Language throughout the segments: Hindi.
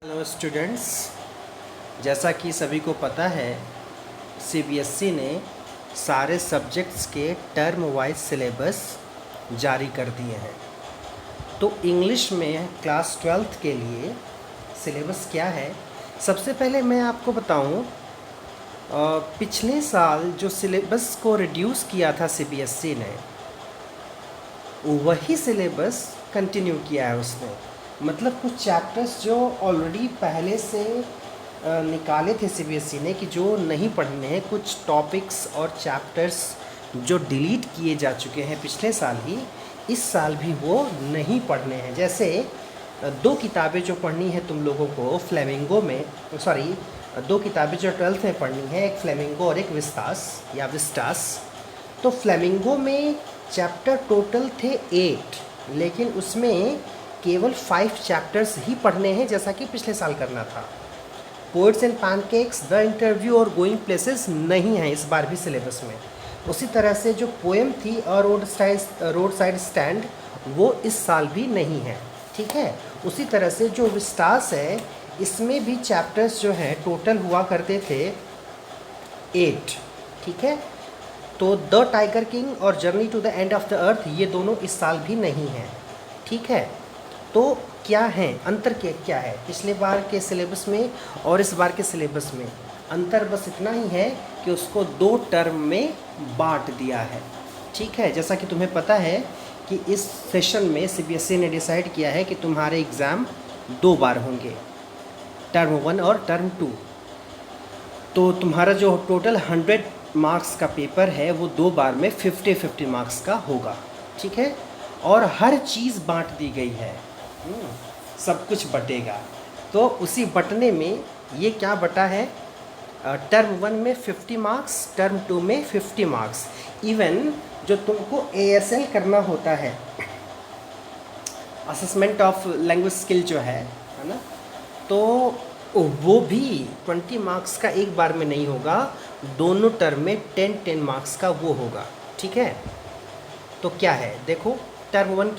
हेलो स्टूडेंट्स, जैसा कि सभी को पता है सीबीएसई ने सारे सब्जेक्ट्स के टर्म वाइज सिलेबस जारी कर दिए हैं। तो इंग्लिश में क्लास 12th के लिए सिलेबस क्या है, सबसे पहले मैं आपको बताऊं। पिछले साल जो सिलेबस को रिड्यूस किया था सीबीएसई ने, वही सिलेबस कंटिन्यू किया है उसने। मतलब कुछ चैप्टर्स जो ऑलरेडी पहले से निकाले थे सीबीएसई ने कि जो नहीं पढ़ने हैं, कुछ टॉपिक्स और चैप्टर्स जो डिलीट किए जा चुके हैं पिछले साल ही, इस साल भी वो नहीं पढ़ने हैं। जैसे दो किताबें जो पढ़नी है तुम लोगों को फ्लेमिंगो में, दो किताबें जो 12th में पढ़नी है, एक फ्लेमिंगो और एक विस्तास या विस्टास। तो फ्लेमिंगो में चैप्टर टोटल थे 8, लेकिन उसमें केवल 5 चैप्टर्स ही पढ़ने हैं, जैसा कि पिछले साल करना था। Poets and pancakes, the interview और गोइंग प्लेसेस नहीं है इस बार भी सिलेबस में। उसी तरह से जो पोएम थी रोड साइड स्टैंड, वो इस साल भी नहीं है। ठीक है। उसी तरह से जो विस्टास है, इसमें भी चैप्टर्स जो हैं टोटल हुआ करते थे 8। ठीक है। तो द टाइगर किंग और journey to the end of the earth, ये दोनों इस साल भी नहीं हैं। ठीक है। तो क्या है अंतर, क्या है पिछले बार के सिलेबस में और इस बार के सिलेबस में? अंतर बस इतना ही है कि उसको 2 टर्म में बांट दिया है। ठीक है। जैसा कि तुम्हें पता है कि इस सेशन में सीबीएसई ने डिसाइड किया है कि तुम्हारे एग्ज़ाम 2 बार होंगे, टर्म 1 और टर्म 2। तो तुम्हारा जो टोटल 100 मार्क्स का पेपर है, वो 2 बार में 50-50 मार्क्स का होगा। ठीक है। और हर चीज़ बांट दी गई है, सब कुछ बटेगा। तो उसी बटने में ये क्या बटा है, टर्म 1 में 50 मार्क्स, टर्म 2 में 50 मार्क्स। इवन जो तुमको ASL करना होता है, असेसमेंट ऑफ लैंग्वेज स्किल जो है ना, तो वो भी 20 मार्क्स का एक बार में नहीं होगा, दोनों टर्म में 10-10 मार्क्स का वो होगा। ठीक है। तो क्या है, देखो टर्म 1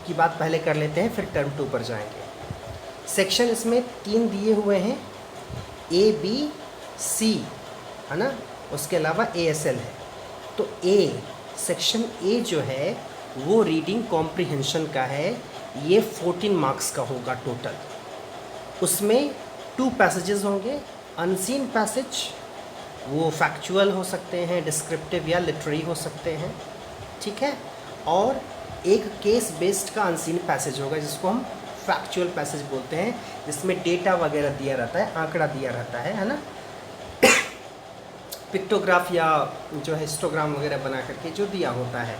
की बात पहले कर लेते हैं, फिर टर्म 2 पर जाएंगे। सेक्शन इसमें 3 दिए हुए हैं, ABC है ना, उसके अलावा ASL है। तो सेक्शन A जो है वो रीडिंग कॉम्प्रिहेंशन का है, ये 14 मार्क्स का होगा टोटल। उसमें 2 पैसेजेस होंगे। अनसीन पैसेज, वो फैक्चुअल हो सकते हैं, डिस्क्रिप्टिव या लिटरेरी हो सकते हैं। ठीक है। और एक केस बेस्ड का अनसीन पैसेज होगा, जिसको हम फैक्चुअल पैसेज बोलते हैं, जिसमें डेटा वगैरह दिया रहता है, आंकड़ा दिया रहता है ना, पिक्टोग्राफ या जो है हिस्टोग्राम वगैरह बना करके जो दिया होता है,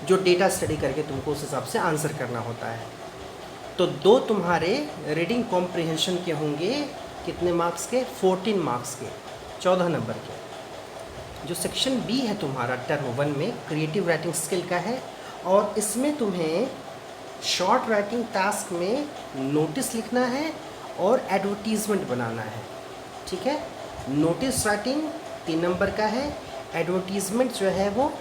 जो डेटा स्टडी करके तुमको उस हिसाब से आंसर करना होता है। तो 2 तुम्हारे रीडिंग कॉम्प्रिहेंशन के होंगे, कितने मार्क्स के? 14 मार्क्स के, 14 नंबर के। जो सेक्शन B है तुम्हारा टर्म 1 में, क्रिएटिव राइटिंग स्किल का है, और इसमें तुम्हें शॉर्ट राइटिंग टास्क में नोटिस लिखना है और एडवर्टीज़मेंट बनाना है। ठीक है। नोटिस राइटिंग 3 नंबर का है, एडवर्टीज़मेंट जो है वो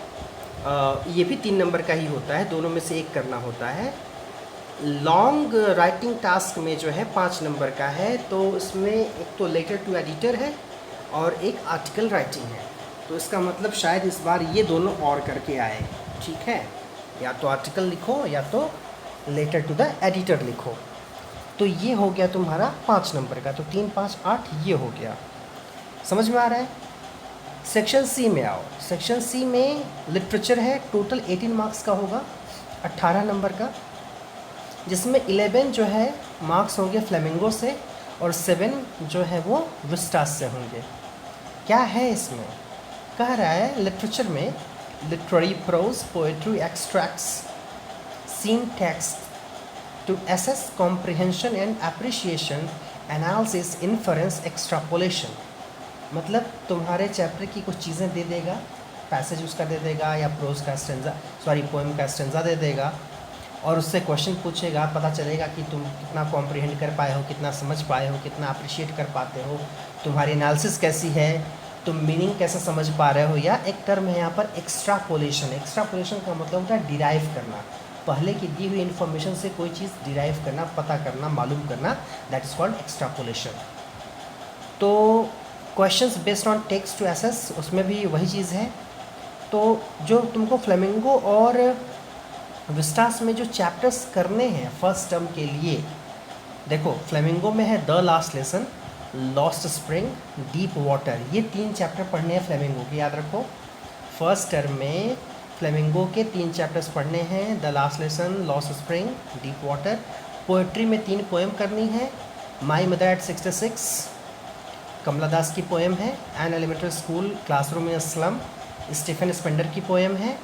ये भी 3 नंबर का ही होता है, दोनों में से एक करना होता है। लॉन्ग राइटिंग टास्क में जो है 5 नंबर का है, तो इसमें एक तो लेटर टू एडिटर है और एक आर्टिकल राइटिंग है। तो इसका मतलब शायद इस बार ये दोनों और करके आए। ठीक है। या तो आर्टिकल लिखो या तो लेटर टू द एडिटर लिखो। तो ये हो गया तुम्हारा 5 नंबर का, तो 3, 5, 8 ये हो गया। समझ में आ रहा है? सेक्शन C में आओ। सेक्शन C में लिटरेचर है, टोटल 18 मार्क्स का होगा, 18 नंबर का, जिसमें 11 जो है मार्क्स होंगे फ्लेमिंगो से और 7 जो है वो विस्टास से होंगे। क्या है इसमें? कह रहा है लिटरेचर में literary prose, poetry, extracts, seen text to assess comprehension and appreciation, analysis, inference, extrapolation. मतलब तुम्हारे चैप्टर की कुछ चीज़ें दे देगा, पैसेज उसका दे देगा, या प्रोज का पोएम का स्टेंजा दे देगा, और उससे क्वेश्चन पूछेगा, पता चलेगा कि तुम कितना कॉम्प्रिहेंड कर पाए हो, कितना समझ पाए हो, कितना अप्रिशिएट कर पाते हो, तुम्हारी एनालिसिस कैसी है, तुम मीनिंग कैसे समझ पा रहे हो। या एक टर्म है यहाँ पर एक्स्ट्रापोलेशन। एक्स्ट्रापोलेशन का मतलब होता है डिराइव करना, पहले की दी हुई इन्फॉर्मेशन से कोई चीज़ डिराइव करना, पता करना, मालूम करना, दैट इज़ कॉल्ड एक्सट्रापोलेशन। तो questions based on text to assess, उसमें भी वही चीज़ है। तो जो तुमको फ्लेमिंगो और विस्टास में जो चैप्टर्स करने हैं फर्स्ट टर्म के लिए, देखो फ्लेमिंगो में है the last lesson, lost spring, deep water, ये 3 चैप्टर पढ़ने हैं फ्लेमिंगो के, याद रखो। फर्स्ट टर्म में फ्लेमिंगो के 3 चैप्टर्स पढ़ने हैं, the last lesson, lost spring, deep water. Poetry में 3 पोएम करनी है, माई मदर एट 66 कमला दास की पोएम है, an elementary school classroom in slum Stephen Spender की पोएम है,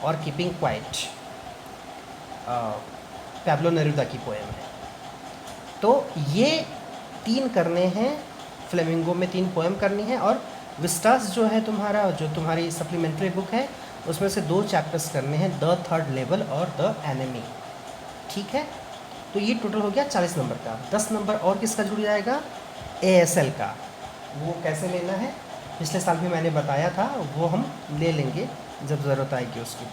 और कीपिंग क्वाइट पैब्लो नेरुदा की पोएम है। तो ये 3 करने हैं, फ्लेमिंगो में 3 पोएम करनी है, और विस्टास जो है तुम्हारा, जो तुम्हारी सप्लीमेंट्री बुक है, उसमें से 2 चैप्टर्स करने हैं, द थर्ड लेवल और द एनिमी। ठीक है, तो ये टोटल हो गया 40 नंबर का। 10 नंबर और किसका जुड़ जाएगा? ASL का। वो कैसे लेना है पिछले साल भी मैंने बताया था, वो हम ले लेंगे जब ज़रूरत आएगी उसकी।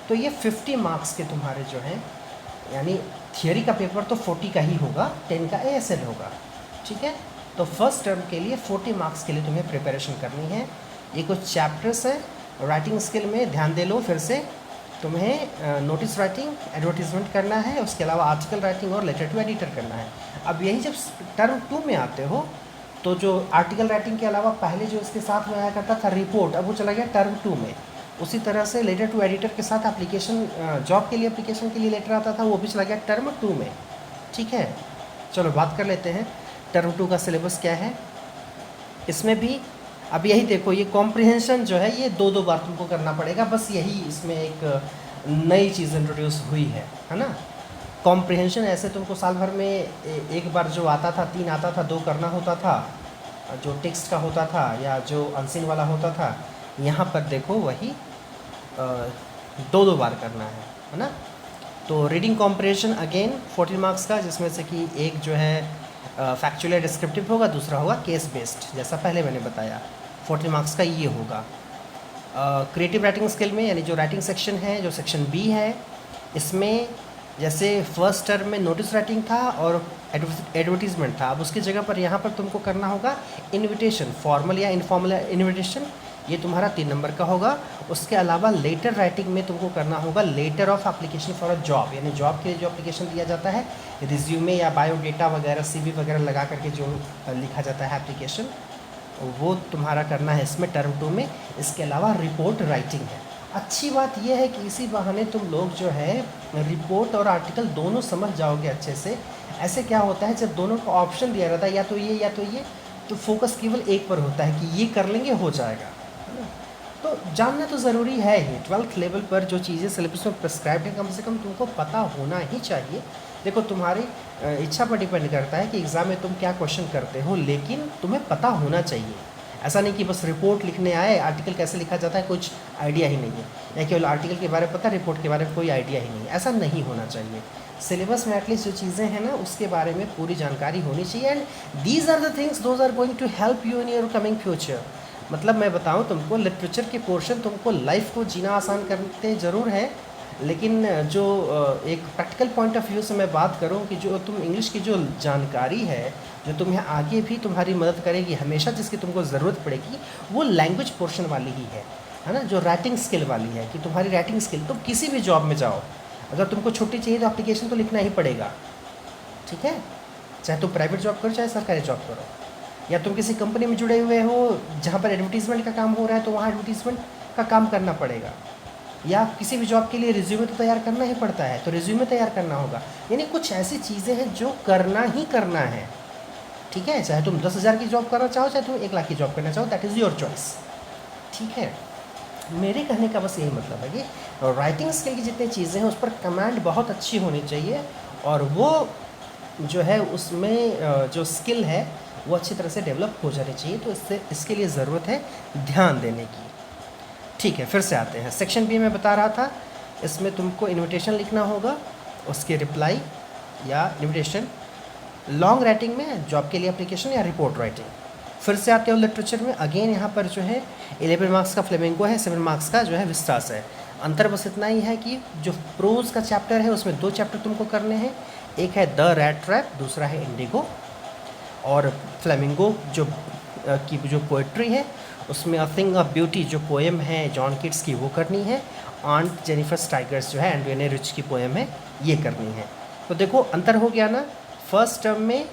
तो ये 50 मार्क्स के तुम्हारे जो हैं, यानी थियोरी का पेपर तो 40 का ही होगा, 10 का ASL होगा। ठीक है, तो फर्स्ट टर्म के लिए 40 मार्क्स के लिए तुम्हें प्रिपरेशन करनी है। ये कुछ चैप्टर्स है। राइटिंग स्किल में ध्यान दे लो फिर से, तुम्हें नोटिस राइटिंग, एडवर्टीजमेंट करना है, उसके अलावा आर्टिकल राइटिंग और लेटर टू एडिटर करना है। अब यही जब टर्म 2 में आते हो, तो जो आर्टिकल राइटिंग के अलावा पहले जो इसके साथ में आया करता था रिपोर्ट, अब वो चला गया टर्म 2 में। उसी तरह से लेटर टू एडिटर के साथ एप्लीकेशन, जॉब के लिए एप्लीकेशन के लिए लेटर आता था, वो भी चला गया टर्म 2 में। ठीक है, चलो बात कर लेते हैं टर्म 2 का सिलेबस क्या है। इसमें भी अब यही देखो, ये कॉम्प्रिहेंशन जो है ये 2 बार तुमको करना पड़ेगा, बस यही इसमें एक नई चीज़ इंट्रोड्यूस हुई है ना। कॉम्प्रिहेंशन ऐसे तुमको साल भर में एक बार जो आता था, 3 आता था, 2 करना होता था, जो टेक्स्ट का होता था या जो अनसीन वाला होता था। यहाँ पर देखो वही 2 बार करना है ना। तो रीडिंग कॉम्प्रिहेंशन अगेन 40 मार्क्स का, जिसमें से कि एक जो है फैक्चुअल या डिस्क्रिप्टिव होगा, दूसरा होगा केस बेस्ड, जैसा पहले मैंने बताया। 40 मार्क्स का ये होगा। क्रिएटिव राइटिंग स्किल में, यानी जो राइटिंग सेक्शन है, जो सेक्शन B है, इसमें जैसे फर्स्ट टर्म में नोटिस राइटिंग था और एडवर्टीजमेंट था, अब उसकी जगह पर यहाँ पर तुमको करना होगा इनविटेशन, फॉर्मल या इनफॉर्मल इनविटेशन, ये तुम्हारा 3 नंबर का होगा। उसके अलावा लेटर राइटिंग में तुमको करना होगा letter of application for a job, यानी जॉब के लिए जो एप्लीकेशन दिया जाता है, रिज्यूमे या बायोडेटा वगैरह, CV वगैरह लगा करके जो लिखा जाता है एप्लीकेशन, वो तुम्हारा करना है इसमें टर्म 2 में। इसके अलावा रिपोर्ट राइटिंग है। अच्छी बात यह है कि इसी बहाने तुम लोग जो है रिपोर्ट और आर्टिकल दोनों समझ जाओगे अच्छे से। ऐसे क्या होता है, जब दोनों का ऑप्शन दिया रहता है, या तो ये या तो ये, तो फोकस केवल एक पर होता है कि ये कर लेंगे हो जाएगा, है ना। तो जानना तो ज़रूरी है ही। 12th लेवल पर जो चीज़ें सिलेबस में प्रिस्क्राइब है, कम से कम तुमको पता होना ही चाहिए। देखो तुम्हारी इच्छा पर डिपेंड करता है कि एग्ज़ाम में तुम क्या क्वेश्चन करते हो, लेकिन तुम्हें पता होना चाहिए। ऐसा नहीं कि बस रिपोर्ट लिखने आए, आर्टिकल कैसे लिखा जाता है कुछ आइडिया ही नहीं है, या केवल आर्टिकल के बारे में पता, रिपोर्ट के बारे में कोई आइडिया ही नहीं है। ऐसा नहीं होना चाहिए। सिलेबस में एटलीस्ट जो चीज़ें हैं ना, उसके बारे में पूरी जानकारी होनी चाहिए। And these are the things those are going to help you in your coming future. मतलब मैं बताऊं तुमको, लिटरेचर के पोर्शन तुमको लाइफ को जीना आसान करते ज़रूर है, लेकिन जो एक प्रैक्टिकल पॉइंट ऑफ व्यू से मैं बात करूं कि जो तुम इंग्लिश की जो जानकारी है, जो तुम्हें आगे भी तुम्हारी मदद करेगी हमेशा, जिसकी तुमको ज़रूरत पड़ेगी, वो लैंग्वेज पोर्शन वाली ही है ना, जो राइटिंग स्किल वाली है। कि तुम्हारी राइटिंग स्किल, तुम किसी भी जॉब में जाओ, अगर तुमको छुट्टी चाहिए तो एप्लीकेशन तो लिखना ही पड़ेगा। ठीक है, चाहे तुम प्राइवेट जॉब करो चाहे सरकारी जॉब करो, या तुम किसी कंपनी में जुड़े हुए हो जहाँ पर एडवर्टीज़मेंट का काम हो रहा है, तो वहाँ एडवर्टीज़मेंट का काम करना पड़ेगा। या किसी भी जॉब के लिए रिज्यूमे तो तैयार करना ही पड़ता है, तो रिज्यूमे तैयार करना होगा। यानी कुछ ऐसी चीज़ें हैं जो करना ही करना है। ठीक है, चाहे तुम 10,000 की जॉब करना चाहो, चाहे तुम 1 लाख की जॉब करना चाहो, दैट इज़ योर चॉइस। ठीक है, मेरे कहने का बस यही मतलब है कि राइटिंग स्किल की जितनी चीज़ें हैं उस पर कमांड बहुत अच्छी होनी चाहिए, और वो जो है उसमें जो स्किल है वो अच्छी तरह से डेवलप हो जानी चाहिए। तो इसके लिए ज़रूरत है ध्यान देने की। ठीक है, फिर से आते हैं सेक्शन B में बता रहा था, इसमें तुमको इनविटेशन लिखना होगा, उसके रिप्लाई या इनविटेशन। लॉन्ग राइटिंग में जॉब के लिए एप्लीकेशन या रिपोर्ट राइटिंग। फिर से आते हो लिटरेचर में, अगेन यहाँ पर जो है 11 मार्क्स का फ्लेमिंगो है, 7 मार्क्स का जो है विस्टास है। अंतर बस इतना ही है कि जो प्रोज का चैप्टर है उसमें 2 चैप्टर तुमको करने हैं, एक है द रैट ट्रैप, दूसरा है इंडिगो। और फ्लेमिंगो की जो पोइट्री है उसमें अ थिंग ऑफ ब्यूटी जो पोएम है जॉन किट्स की वो करनी है, आंट जेनिफर स्टाइगर्स जो है एंटोनिया रिच की पोएम है ये करनी है। तो देखो अंतर हो गया ना, फर्स्ट टर्म में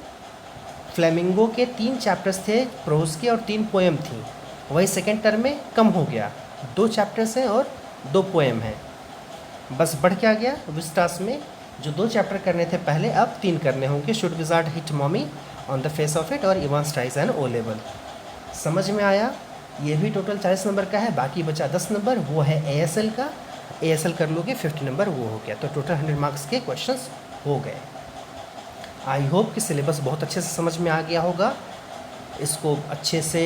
फ्लेमिंगो के 3 चैप्टर्स थे प्रोज के और 3 पोएम थी, वही सेकेंड टर्म में कम हो गया, 2 चैप्टर्स हैं और 2 पोएम हैं, बस बढ़ क्या गया। विस्टास में जो 2 चैप्टर करने थे पहले अब 3 करने होंगे, should wizard hit mommy, on the face of it और even strikes an O level. समझ में आया? ये भी टोटल 40 नंबर का है, बाकी बचा 10 नंबर, वो है ASL का। ASL कर लोगे 50 नंबर वो हो गया, तो टोटल 100 मार्क्स के क्वेश्चंस हो गए। आई होप कि सिलेबस बहुत अच्छे से समझ में आ गया होगा, इसको अच्छे से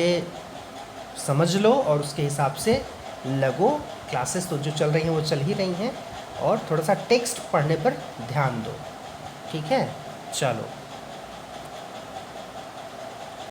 समझ लो और उसके हिसाब से लगो। क्लासेस तो जो चल रही हैं वो चल ही रही हैं, और थोड़ा सा टेक्स्ट पढ़ने पर ध्यान दो, ठीक है? चलो।